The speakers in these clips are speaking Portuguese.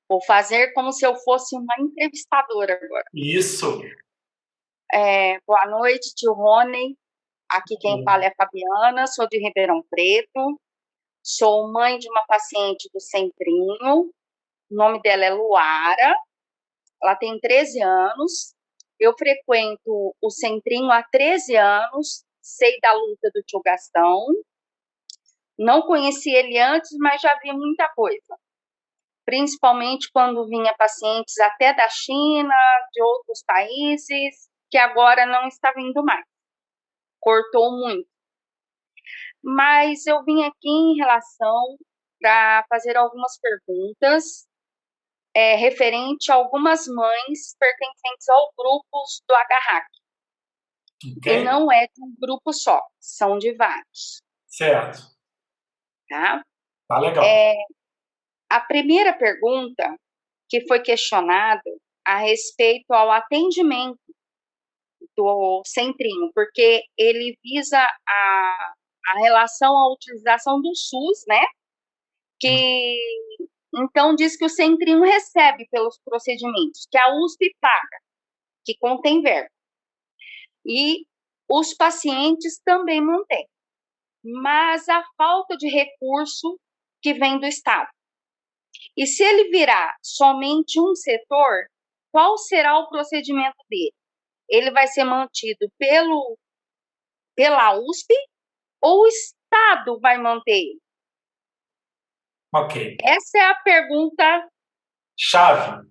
Vou fazer como se eu fosse uma entrevistadora agora. Isso. Boa noite, tio Rony. Aqui quem fala é a Fabiana, sou de Ribeirão Preto. Sou mãe de uma paciente do Centrinho. O nome dela é Luara. Ela tem 13 anos. Eu frequento o Centrinho há 13 anos. Sei da luta do tio Gastão. Não conheci ele antes, mas já vi muita coisa. Principalmente quando vinha pacientes até da China, de outros países, que agora não está vindo mais. Cortou muito. Mas eu vim aqui em relação para fazer algumas perguntas referente a algumas mães pertencentes ao grupo do HHAC. E Ok? não é de um grupo só, são de vários. Certo. Tá? Tá legal. A primeira pergunta que foi questionada a respeito ao atendimento do Centrinho, porque ele visa a relação à utilização do SUS, né? Que então diz que o Centrinho recebe pelos procedimentos, que a USP paga, que contém verba. E os pacientes também mantêm. Mas a falta de recurso que vem do Estado. E se ele virar somente um setor, qual será o procedimento dele? Ele vai ser mantido pela USP ou o Estado vai manter ele? Ok. Essa é a pergunta Chave.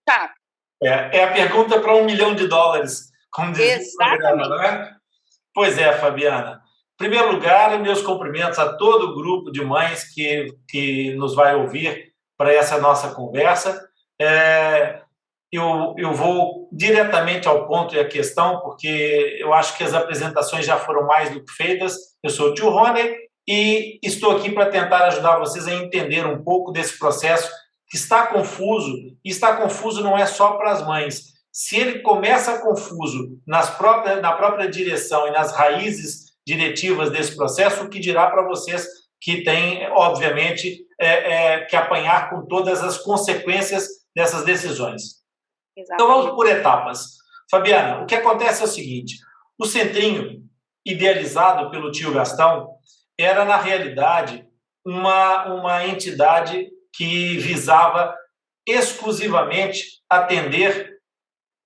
chave. É a pergunta para US$ 1 milhão, como dizia o programa, Exatamente. não é? Pois é, Fabiana. Em primeiro lugar, meus cumprimentos a todo o grupo de mães que nos vai ouvir para essa nossa conversa. Eu vou diretamente ao ponto e à questão, porque eu acho que as apresentações já foram mais do que feitas. Eu sou o tio Rony e estou aqui para tentar ajudar vocês a entender um pouco desse processo que está confuso, e está confuso não é só para as mães. Se ele começa confuso na própria direção e nas raízes diretivas desse processo, o que dirá para vocês que têm, obviamente, que apanhar com todas as consequências dessas decisões. Então Exatamente. vamos por etapas. Fabiana, o que acontece é o seguinte: o Centrinho, idealizado pelo tio Gastão, era, na realidade, uma entidade que visava exclusivamente atender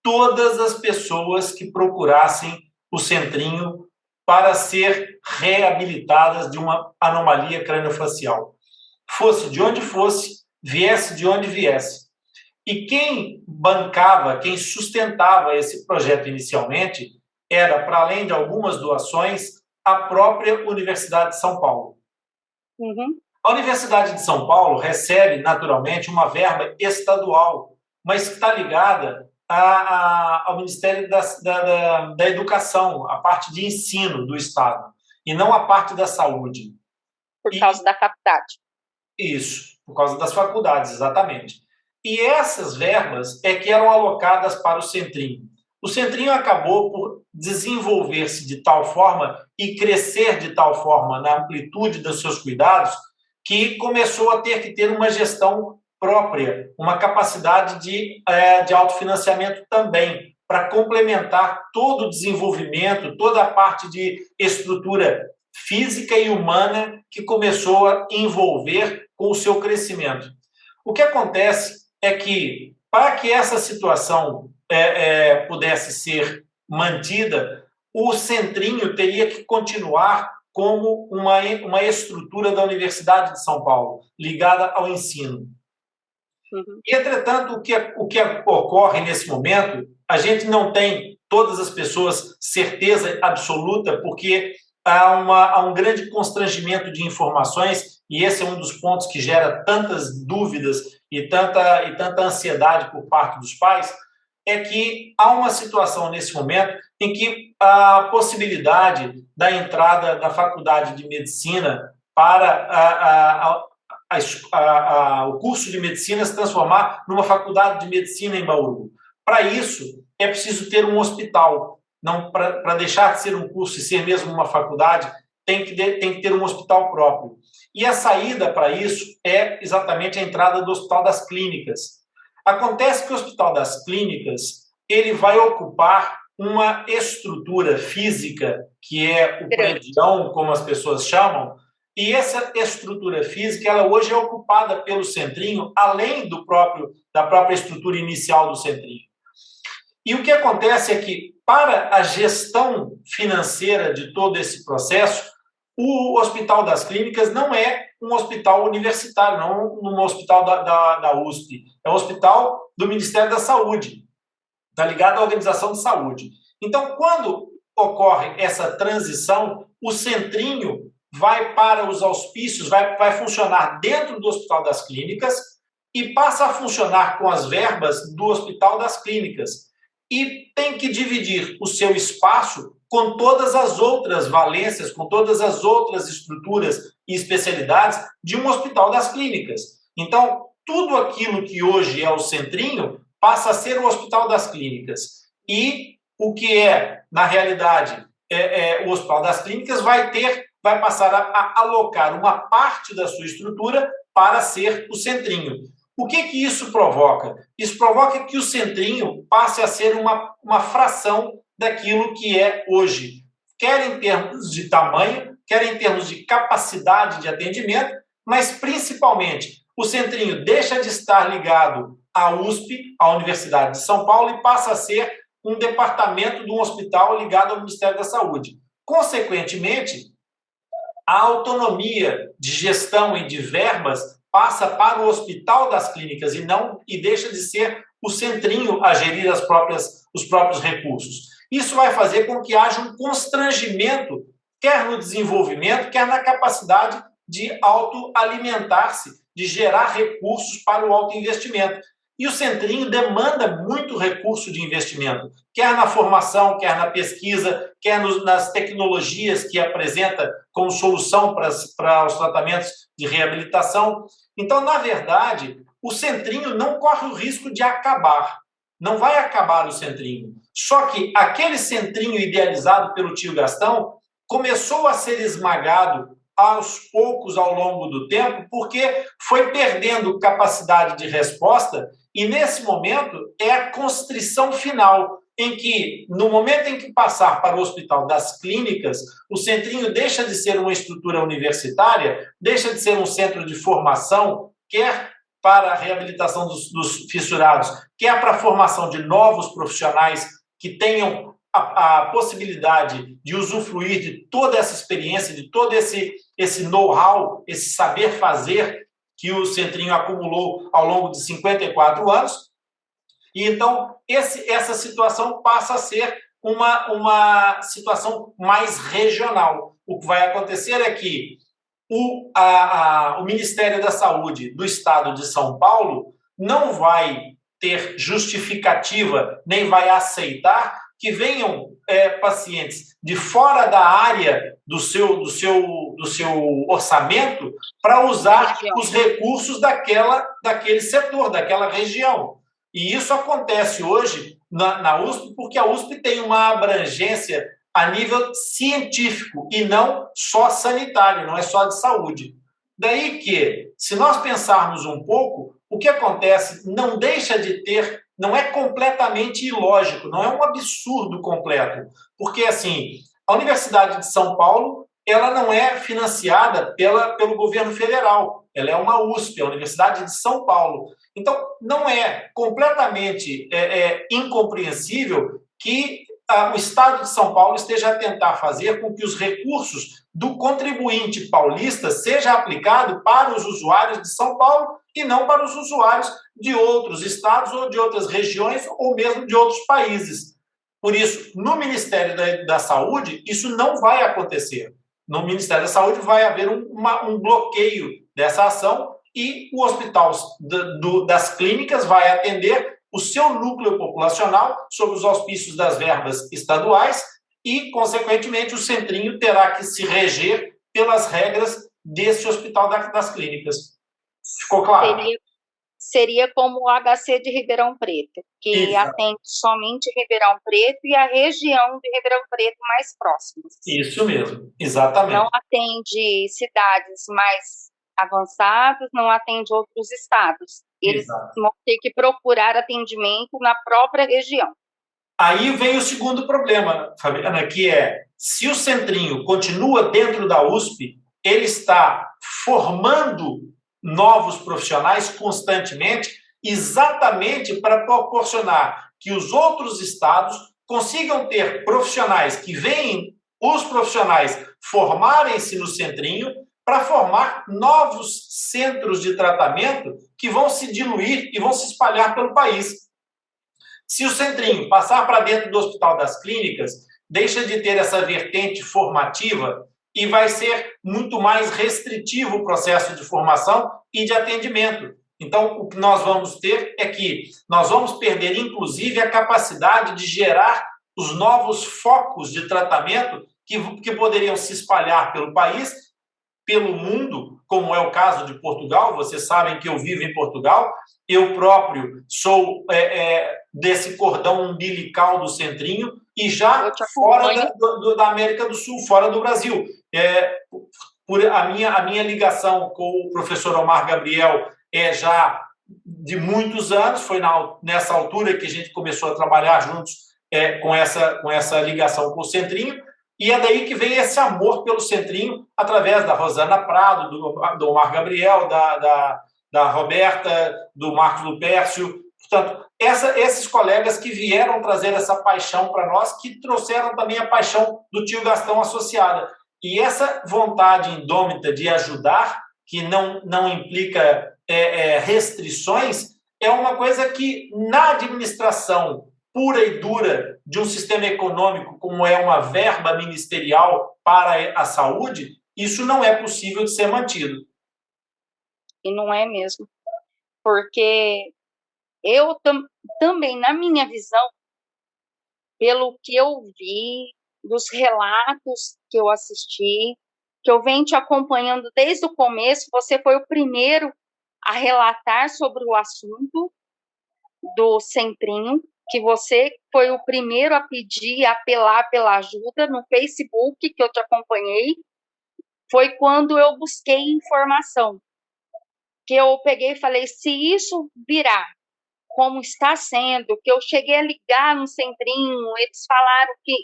todas as pessoas que procurassem o Centrinho para ser reabilitadas de uma anomalia craniofacial. Fosse de onde fosse, viesse de onde viesse. E quem bancava, quem sustentava esse projeto inicialmente, era, para além de algumas doações, a própria Universidade de São Paulo. Uhum. A Universidade de São Paulo recebe, naturalmente, uma verba estadual, mas que está ligada ao Ministério da Educação, a parte de ensino do Estado, e não a parte da saúde. Por causa da faculdade. Isso, por causa das faculdades, exatamente. E essas verbas é que eram alocadas para o Centrinho. O Centrinho acabou por desenvolver-se de tal forma e crescer de tal forma na amplitude dos seus cuidados que começou a ter que ter uma gestão própria, uma capacidade de autofinanciamento também, para complementar todo o desenvolvimento, toda a parte de estrutura física e humana que começou a envolver com o seu crescimento. O que acontece é que, para que essa situação pudesse ser mantida, o Centrinho teria que continuar como uma estrutura da Universidade de São Paulo, ligada ao ensino. Uhum. Entretanto, o que ocorre nesse momento, a gente não tem todas as pessoas certeza absoluta, porque há um grande constrangimento de informações, e esse é um dos pontos que gera tantas dúvidas e tanta ansiedade por parte dos pais, é que há uma situação nesse momento em que a possibilidade da entrada da faculdade de medicina para o curso de medicina se transformar numa faculdade de medicina em Bauru. Para isso, é preciso ter um hospital. Não, para deixar de ser um curso e ser mesmo uma faculdade, tem que ter um hospital próprio. E a saída para isso é exatamente a entrada do Hospital das Clínicas. Acontece que o Hospital das Clínicas ele vai ocupar uma estrutura física, que é o predião, como as pessoas chamam, e essa estrutura física, ela hoje é ocupada pelo Centrinho, além da própria estrutura inicial do Centrinho. E o que acontece é que, para a gestão financeira de todo esse processo, o Hospital das Clínicas não é um hospital universitário, não um hospital da USP, é um hospital do Ministério da Saúde, está ligado à Organização de Saúde. Então, quando ocorre essa transição, o Centrinho vai para os auspícios, vai funcionar dentro do Hospital das Clínicas e passa a funcionar com as verbas do Hospital das Clínicas. E tem que dividir o seu espaço com todas as outras valências, com todas as outras estruturas e especialidades de um Hospital das Clínicas. Então, tudo aquilo que hoje é o Centrinho passa a ser o Hospital das Clínicas. E o que é, na realidade, o Hospital das Clínicas vai passar a alocar uma parte da sua estrutura para ser o Centrinho. O que isso provoca? Isso provoca que o Centrinho passe a ser uma fração daquilo que é hoje, quer em termos de tamanho, quer em termos de capacidade de atendimento, mas principalmente o Centrinho deixa de estar ligado à USP, à Universidade de São Paulo, e passa a ser um departamento de um hospital ligado ao Ministério da Saúde. Consequentemente, a autonomia de gestão e de verbas passa para o Hospital das Clínicas e deixa de ser o Centrinho a gerir os próprios recursos. Isso vai fazer com que haja um constrangimento, quer no desenvolvimento, quer na capacidade de autoalimentar-se, de gerar recursos para o autoinvestimento. E o Centrinho demanda muito recurso de investimento, quer na formação, quer na pesquisa, quer nas tecnologias que apresenta como solução para os tratamentos de reabilitação. Então, na verdade, o Centrinho não corre o risco de acabar. Não vai acabar o Centrinho. Só que aquele Centrinho idealizado pelo tio Gastão começou a ser esmagado aos poucos ao longo do tempo, porque foi perdendo capacidade de resposta, e nesse momento é a constrição final, em que, no momento em que passar para o Hospital das Clínicas, o Centrinho deixa de ser uma estrutura universitária, deixa de ser um centro de formação, quer para a reabilitação dos fissurados, quer para a formação de novos profissionais que tenham a possibilidade de usufruir de toda essa experiência, de todo esse know-how, esse saber fazer que o Centrinho acumulou ao longo de 54 anos. E então, essa situação passa a ser uma situação mais regional. O que vai acontecer é que o Ministério da Saúde do Estado de São Paulo não vai ter justificativa, nem vai aceitar que venham pacientes de fora da área do seu orçamento para usar os recursos daquele setor, daquela região. E isso acontece hoje na USP, porque a USP tem uma abrangência a nível científico e não só sanitário, não é só de saúde. Daí que, se nós pensarmos um pouco, o que acontece não deixa de ter, não é completamente ilógico, não é um absurdo completo, porque assim, a Universidade de São Paulo, ela não é financiada pelo governo federal, ela é uma USP, a Universidade de São Paulo. Então, não é completamente incompreensível que o Estado de São Paulo esteja a tentar fazer com que os recursos do contribuinte paulista sejam aplicados para os usuários de São Paulo e não para os usuários de outros estados ou de outras regiões ou mesmo de outros países. Por isso, no Ministério da Saúde, isso não vai acontecer. No Ministério da Saúde vai haver um bloqueio dessa ação e o Hospital das Clínicas vai atender o seu núcleo populacional sob os auspícios das verbas estaduais e, consequentemente, o Centrinho terá que se reger pelas regras desse Hospital das Clínicas. Ficou claro? seria como o HC de Ribeirão Preto, que atende somente Ribeirão Preto e a região de Ribeirão Preto mais próximas. Isso mesmo, exatamente. Não atende cidades mais avançadas, não atende outros estados. Eles vão ter que procurar atendimento na própria região. Aí vem o segundo problema, Fabiana, que é, se o Centrinho continua dentro da USP, ele está formando novos profissionais constantemente, exatamente para proporcionar que os outros estados consigam ter profissionais que venham, os profissionais formarem-se no Centrinho para formar novos centros de tratamento que vão se diluir e vão se espalhar pelo país. Se o Centrinho passar para dentro do Hospital das Clínicas, deixa de ter essa vertente formativa e vai ser muito mais restritivo o processo de formação e de atendimento. Então, o que nós vamos ter é que nós vamos perder, inclusive, a capacidade de gerar os novos focos de tratamento que poderiam se espalhar pelo país, pelo mundo, como é o caso de Portugal. Vocês sabem que eu vivo em Portugal, eu próprio sou desse cordão umbilical do Centrinho e já fora da América do Sul, fora do Brasil. Por a minha ligação com o professor Omar Gabriel já de muitos anos, foi nessa altura que a gente começou a trabalhar juntos com essa ligação com o Centrinho, e é daí que vem esse amor pelo Centrinho, através da Rosana Prado, do Omar Gabriel, da Roberta, do Marcos Lupércio. Portanto, esses colegas que vieram trazer essa paixão para nós, que trouxeram também a paixão do tio Gastão associada. E essa vontade indômita de ajudar, que não implica restrições, é uma coisa que, na administração pura e dura de um sistema econômico, como é uma verba ministerial para a saúde, isso não é possível de ser mantido. E não é mesmo. Porque eu também, na minha visão, pelo que eu vi, dos relatos que eu assisti, que eu venho te acompanhando desde o começo, você foi o primeiro a relatar sobre o assunto do Centrinho, que você foi o primeiro a pedir, a apelar pela ajuda no Facebook, que eu te acompanhei, foi quando eu busquei informação, que eu peguei e falei, se isso virar como está sendo, que eu cheguei a ligar no Centrinho, eles falaram que,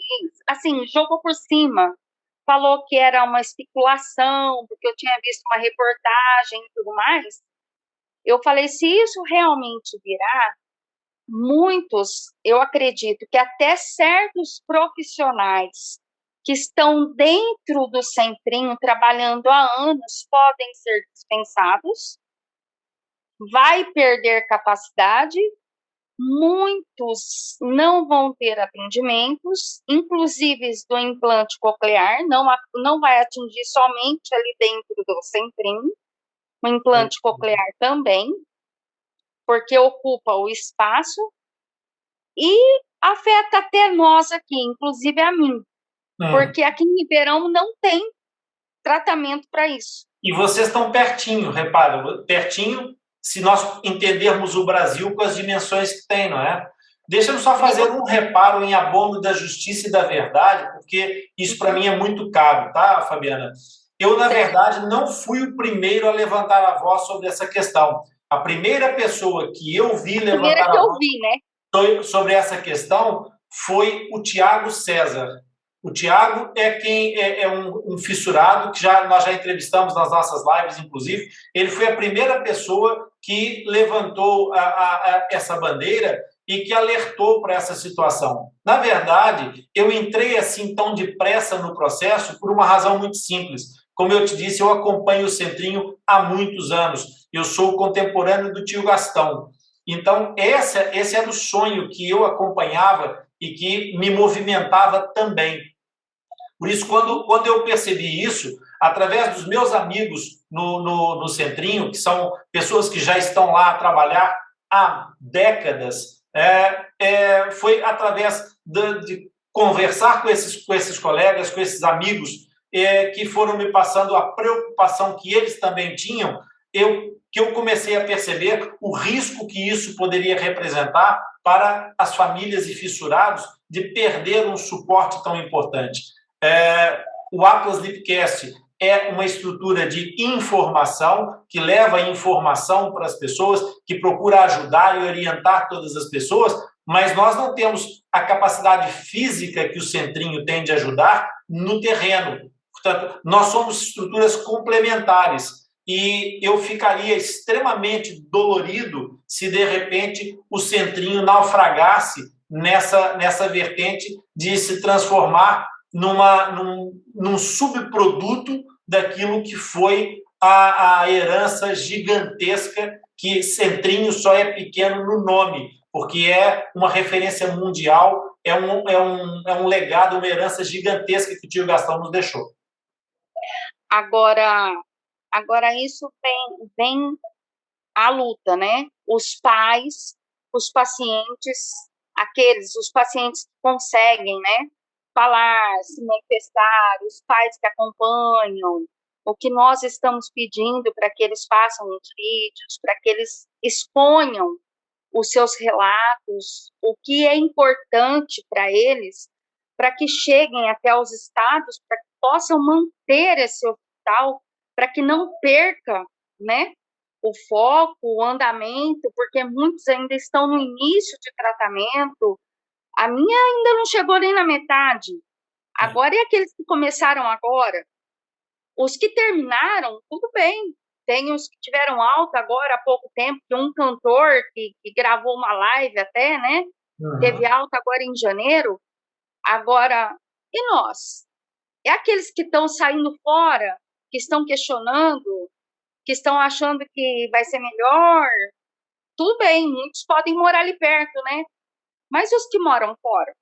assim, jogou por cima, falou que era uma especulação, porque eu tinha visto uma reportagem e tudo mais. Eu falei, se isso realmente virar, muitos, eu acredito que até certos profissionais que estão dentro do Centrinho, trabalhando há anos, podem ser dispensados, vai perder capacidade, muitos não vão ter atendimentos, inclusive do implante coclear, não vai atingir somente ali dentro do Centrinho, o implante coclear também, porque ocupa o espaço e afeta até nós aqui, inclusive a mim, porque aqui em Ribeirão não tem tratamento para isso. E vocês estão pertinho, repara, pertinho, se nós entendermos o Brasil com as dimensões que tem, não é? Deixa-me só fazer um reparo em abono da justiça e da verdade, porque isso para mim é muito caro, tá, Fabiana? Eu, na verdade, não fui o primeiro a levantar a voz sobre essa questão. A primeira pessoa que eu vi levantar a voz sobre essa questão foi o Tiago César. O Tiago é um fissurado que nós já entrevistamos nas nossas lives, inclusive. Ele foi a primeira pessoa que levantou essa bandeira e que alertou para essa situação. Na verdade, eu entrei assim tão depressa no processo por uma razão muito simples. Como eu te disse, eu acompanho o Centrinho há muitos anos. Eu sou contemporâneo do tio Gastão. Então, esse era o sonho que eu acompanhava e que me movimentava também. Por isso, quando eu percebi isso, através dos meus amigos no Centrinho, que são pessoas que já estão lá a trabalhar há décadas, foi através de conversar com esses colegas, com esses amigos, que foram me passando a preocupação que eles também tinham, que eu comecei a perceber o risco que isso poderia representar para as famílias e fissurados de perder um suporte tão importante. O Atlas Lipcast é uma estrutura de informação, que leva informação para as pessoas, que procura ajudar e orientar todas as pessoas, mas nós não temos a capacidade física que o Centrinho tem de ajudar no terreno. Portanto, nós somos estruturas complementares e eu ficaria extremamente dolorido se, de repente, o Centrinho naufragasse nessa vertente de se transformar num subproduto daquilo que foi a herança gigantesca, que Centrinho só é pequeno no nome, porque é uma referência mundial, é um legado, uma herança gigantesca que o tio Gastão nos deixou. Agora isso vem a luta, né? Os pais, os pacientes, os pacientes que conseguem, né? Falar, se manifestar, os pais que acompanham, o que nós estamos pedindo para que eles façam os vídeos, para que eles exponham os seus relatos, o que é importante para eles, para que cheguem até os estados, para que possam manter esse hospital, para que não perca, né, o foco, o andamento, porque muitos ainda estão no início de tratamento. A minha ainda não chegou nem na metade. Agora, e aqueles que começaram agora? Os que terminaram, tudo bem. Tem os que tiveram alta agora há pouco tempo, que um cantor que gravou uma live até, né? Uhum. Teve alta agora em janeiro. Agora, e nós? É aqueles que estão saindo fora, que estão questionando, que estão achando que vai ser melhor. Tudo bem, muitos podem morar ali perto, né? Mas os que moram fora?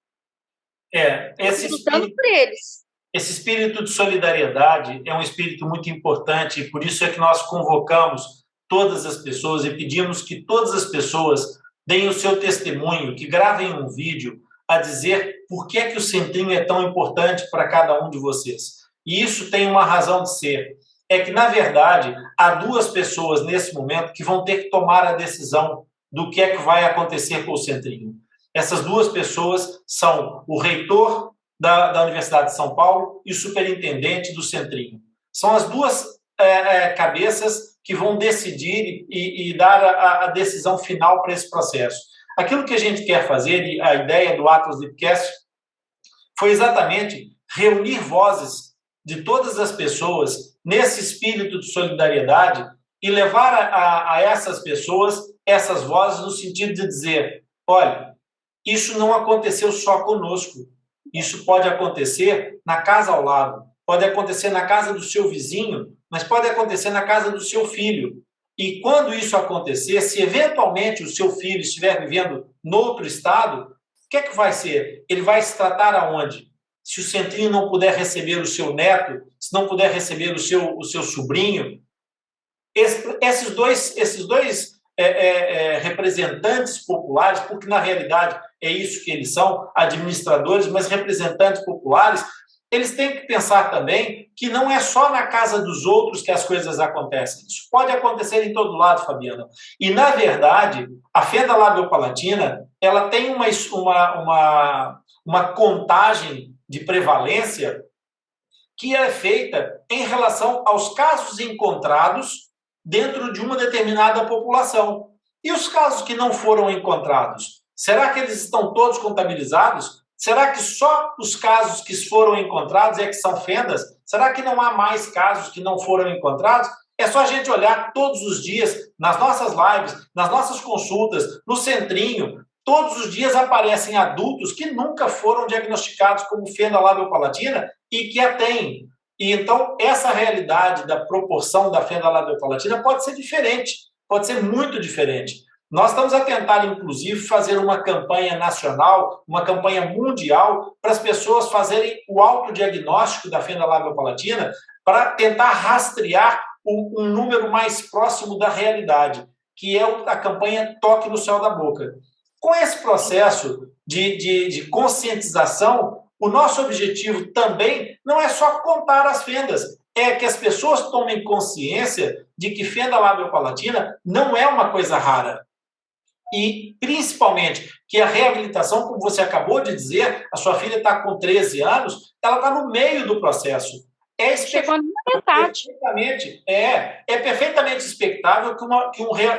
Lutando por eles. Esse espírito de solidariedade é um espírito muito importante e por isso é que nós convocamos todas as pessoas e pedimos que todas as pessoas deem o seu testemunho, que gravem um vídeo a dizer por que é que o Centrinho é tão importante para cada um de vocês. E isso tem uma razão de ser. É que, na verdade, há duas pessoas nesse momento que vão ter que tomar a decisão do que é que vai acontecer com o Centrinho. Essas duas pessoas são o reitor da Universidade de São Paulo e o superintendente do Centrinho. São as duas cabeças que vão decidir e dar a decisão final para esse processo. Aquilo que a gente quer fazer, e a ideia do Atlas Lipcast, foi exatamente reunir vozes de todas as pessoas nesse espírito de solidariedade e levar a essas pessoas essas vozes no sentido de dizer, olha, isso não aconteceu só conosco, isso pode acontecer na casa ao lado, pode acontecer na casa do seu vizinho, mas pode acontecer na casa do seu filho. E quando isso acontecer, se eventualmente o seu filho estiver vivendo no outro estado, o que é que vai ser? Ele vai se tratar aonde? Se o Centrinho não puder receber o seu neto, se não puder receber o seu sobrinho, esses dois representantes populares, porque na realidade é isso que eles são, administradores, mas representantes populares, eles têm que pensar também que não é só na casa dos outros que as coisas acontecem. Isso pode acontecer em todo lado, Fabiana. E, na verdade, a fenda labiopalatina, ela tem uma contagem de prevalência que é feita em relação aos casos encontrados dentro de uma determinada população. E os casos que não foram encontrados? Será que eles estão todos contabilizados? Será que só os casos que foram encontrados é que são fendas? Será que não há mais casos que não foram encontrados? É só a gente olhar todos os dias, nas nossas lives, nas nossas consultas, no Centrinho, todos os dias aparecem adultos que nunca foram diagnosticados como fenda labiopalatina e que a têm. E então, essa realidade da proporção da fenda labiopalatina pode ser diferente, pode ser muito diferente. Nós estamos a tentar, inclusive, fazer uma campanha nacional, uma campanha mundial, para as pessoas fazerem o autodiagnóstico da fenda labiopalatina para tentar rastrear um número mais próximo da realidade, que é a campanha Toque no Céu da Boca. Com esse processo de conscientização, o nosso objetivo também não é só contar as fendas, é que as pessoas tomem consciência de que fenda labiopalatina não é uma coisa rara. E, principalmente, que a reabilitação, como você acabou de dizer, a sua filha está com 13 anos, ela está no meio do processo. Chegou na metade. É perfeitamente expectável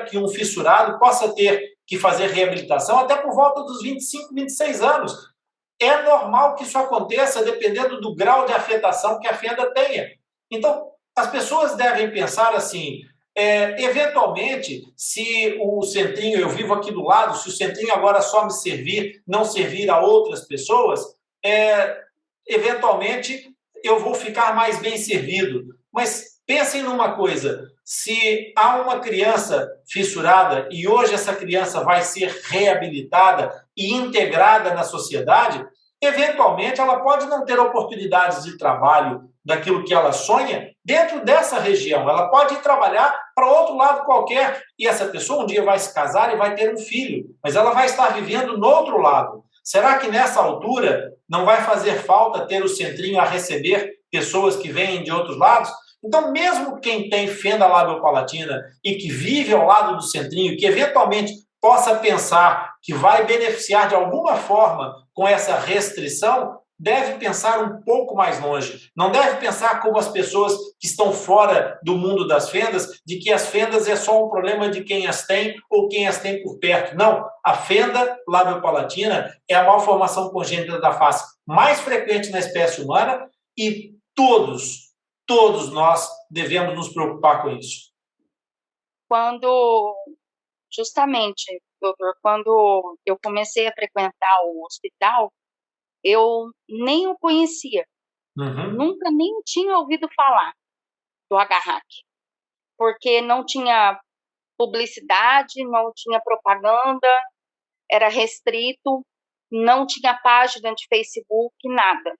que um fissurado possa ter que fazer reabilitação até por volta dos 25, 26 anos. É normal que isso aconteça dependendo do grau de afetação que a fenda tenha. Então, as pessoas devem pensar assim, eventualmente, se o centrinho, eu vivo aqui do lado, se o centrinho agora só me servir, não servir a outras pessoas, eventualmente eu vou ficar mais bem servido. Mas pensem numa coisa, se há uma criança fissurada e hoje essa criança vai ser reabilitada e integrada na sociedade, eventualmente ela pode não ter oportunidades de trabalho daquilo que ela sonha dentro dessa região. Ela pode ir trabalhar para outro lado qualquer e essa pessoa um dia vai se casar e vai ter um filho, mas ela vai estar vivendo no outro lado. Será que nessa altura não vai fazer falta ter o centrinho a receber pessoas que vêm de outros lados? Então, mesmo quem tem fenda labiopalatina e que vive ao lado do centrinho, que eventualmente possa pensar que vai beneficiar de alguma forma com essa restrição, deve pensar um pouco mais longe. Não deve pensar como as pessoas que estão fora do mundo das fendas, de que as fendas é só um problema de quem as tem ou quem as tem por perto. Não. A fenda labiopalatina é a malformação congênita da face mais frequente na espécie humana e todos nós devemos nos preocupar com isso. Justamente, doutor, quando eu comecei a frequentar o hospital, eu nem o conhecia. Nunca nem tinha ouvido falar do agarraque, porque não tinha publicidade, não tinha propaganda, era restrito, não tinha página de Facebook, nada.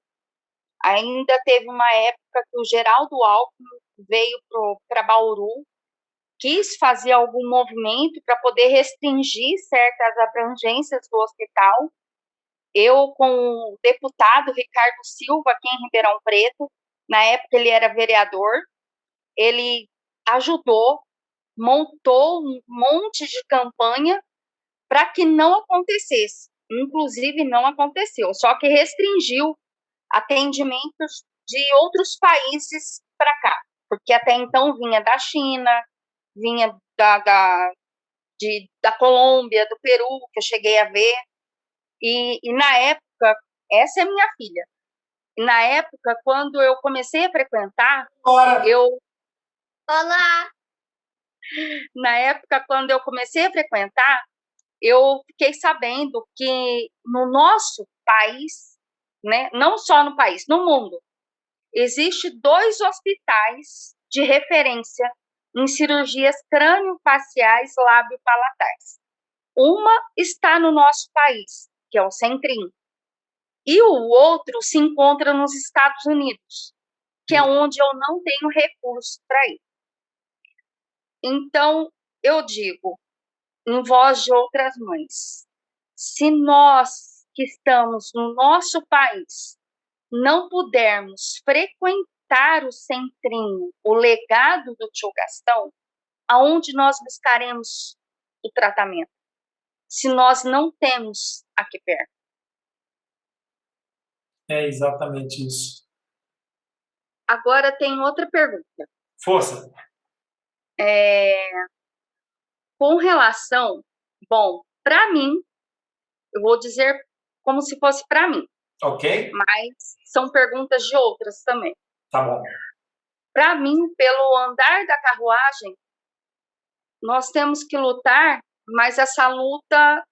Ainda teve uma época que o Geraldo Alckmin veio para Bauru, quis fazer algum movimento para poder restringir certas abrangências do hospital. Eu, com o deputado Ricardo Silva, aqui em Ribeirão Preto, na época ele era vereador, ele ajudou, montou um monte de campanha para que não acontecesse. Inclusive, não aconteceu, só que restringiu atendimentos de outros países para cá, porque até então vinha da China, vinha da Colômbia, do Peru, que eu cheguei a ver. E na época, essa é minha filha. Na época, quando eu comecei a frequentar, Olá! Na época, quando eu comecei a frequentar, eu fiquei sabendo que no nosso país, né, não só no país, no mundo, existe 2 hospitais de referência em cirurgias crânio-faciais lábio-palatais. Uma está no nosso país, que é o Centrinho, e o outro se encontra nos Estados Unidos, que é onde eu não tenho recurso para ir. Então, eu digo, em voz de outras mães, se nós que estamos no nosso país não pudermos frequentar o Centrinho, o legado do tio Gastão, aonde nós buscaremos o tratamento? Se nós não temos aqui perto. É exatamente isso. Agora tem outra pergunta. Força. Com relação, para mim, eu vou dizer como se fosse para mim. Ok. Mas são perguntas de outras também. Tá bom. Para mim, pelo andar da carruagem, nós temos que lutar, mas essa luta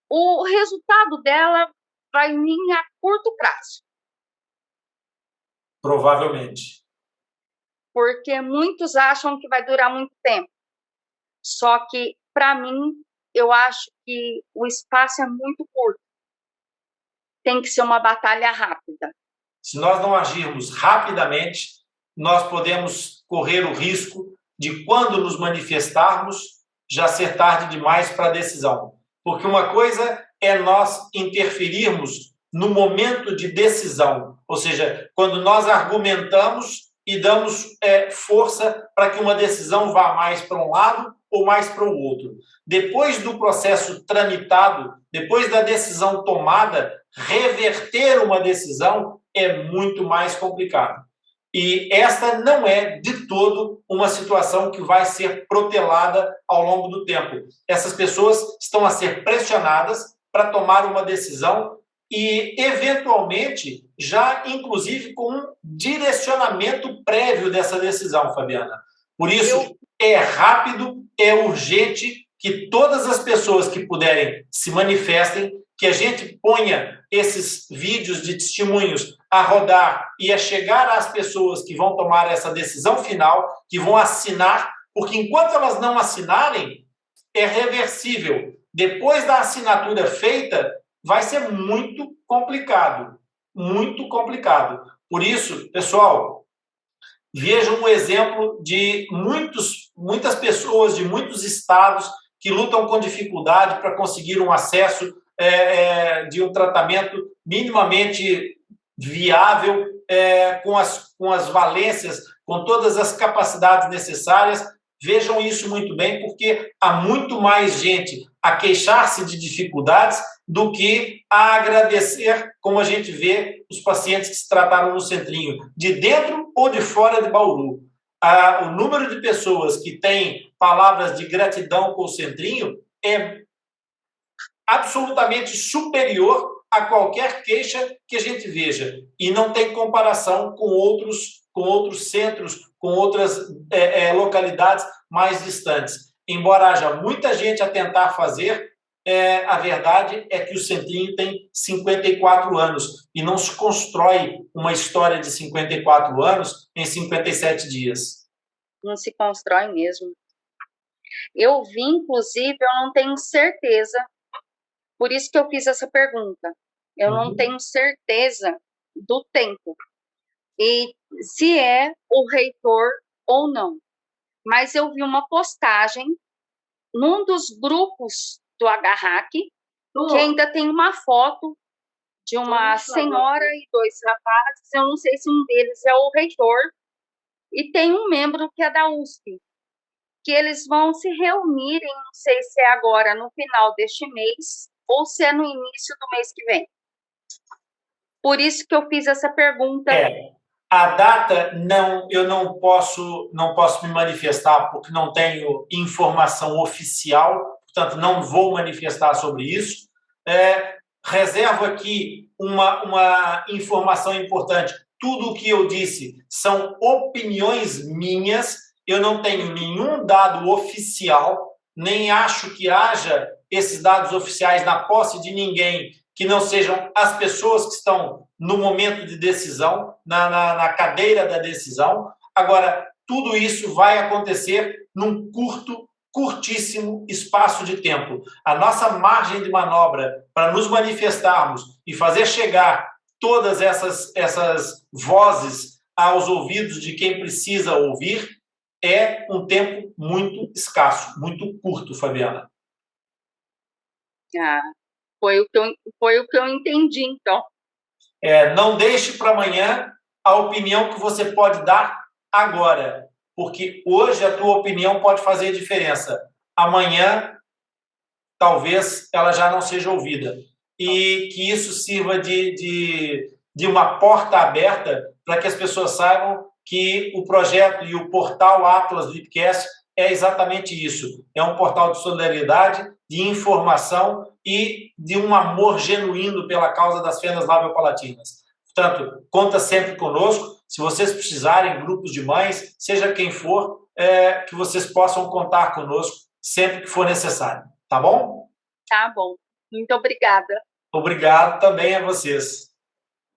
o resultado dela vai vir a curto prazo. Provavelmente. Porque muitos acham que vai durar muito tempo. Só que, para mim, eu acho que o espaço é muito curto. Tem que ser uma batalha rápida. Se nós não agirmos rapidamente, nós podemos correr o risco de, quando nos manifestarmos, já ser tarde demais para a decisão. Porque uma coisa é nós interferirmos no momento de decisão, ou seja, quando nós argumentamos e damos força para que uma decisão vá mais para um lado ou mais para o outro. Depois do processo tramitado, depois da decisão tomada, reverter uma decisão é muito mais complicado. E esta não é, de todo, uma situação que vai ser protelada ao longo do tempo. Essas pessoas estão a ser pressionadas para tomar uma decisão e, eventualmente, já, inclusive, com um direcionamento prévio dessa decisão, Fabiana. Por isso, é rápido, é urgente que todas as pessoas que puderem se manifestem, que a gente ponha esses vídeos de testemunhos a rodar e a chegar às pessoas que vão tomar essa decisão final, que vão assinar, porque enquanto elas não assinarem, é reversível. Depois da assinatura feita, vai ser muito complicado. Muito complicado. Por isso, pessoal, vejam um exemplo de muitas pessoas de muitos estados que lutam com dificuldade para conseguir um acesso de um tratamento minimamente viável, com as valências, com todas as capacidades necessárias. Vejam isso muito bem, porque há muito mais gente a queixar-se de dificuldades do que a agradecer, como a gente vê os pacientes que se trataram no Centrinho, de dentro ou de fora de Bauru. O número de pessoas que têm palavras de gratidão com o Centrinho é absolutamente superior a qualquer queixa que a gente veja. E não tem comparação com outros centros, com outras localidades mais distantes. Embora haja muita gente a tentar fazer, a verdade é que o Centrinho tem 54 anos e não se constrói uma história de 54 anos em 57 dias. Não se constrói mesmo. Eu vi, inclusive, eu não tenho certeza, por isso que eu fiz essa pergunta. Eu não tenho certeza do tempo e se é o reitor ou não. Mas eu vi uma postagem num dos grupos do Agarrac, que ainda tem uma foto de uma senhora e 2 rapazes. Eu não sei se um deles é o reitor, e tem um membro que é da USP, que eles vão se reunirem, não sei se é agora no final deste mês ou se é no início do mês que vem. Por isso que eu fiz essa pergunta. A data, eu não posso me manifestar porque não tenho informação oficial, portanto, não vou manifestar sobre isso. Reservo aqui uma informação importante. Tudo o que eu disse são opiniões minhas, eu não tenho nenhum dado oficial, nem acho que haja esses dados oficiais na posse de ninguém que não sejam as pessoas que estão no momento de decisão, na cadeira da decisão. Agora, tudo isso vai acontecer num curtíssimo espaço de tempo. A nossa margem de manobra para nos manifestarmos e fazer chegar todas essas vozes aos ouvidos de quem precisa ouvir é um tempo muito escasso, muito curto, Fabiana. Foi o que eu entendi, então. Não deixe para amanhã a opinião que você pode dar agora, porque hoje a tua opinião pode fazer diferença. Amanhã, talvez ela já não seja ouvida. E que isso sirva de uma porta aberta para que as pessoas saibam que o projeto e o portal Atlas Lipcast é exatamente isso. É um portal de solidariedade, de informação e de um amor genuíno pela causa das fendas labiopalatinas. Portanto, conta sempre conosco. Se vocês precisarem, grupos de mães, seja quem for, que vocês possam contar conosco sempre que for necessário. Tá bom? Tá bom. Muito obrigada. Obrigado também a vocês.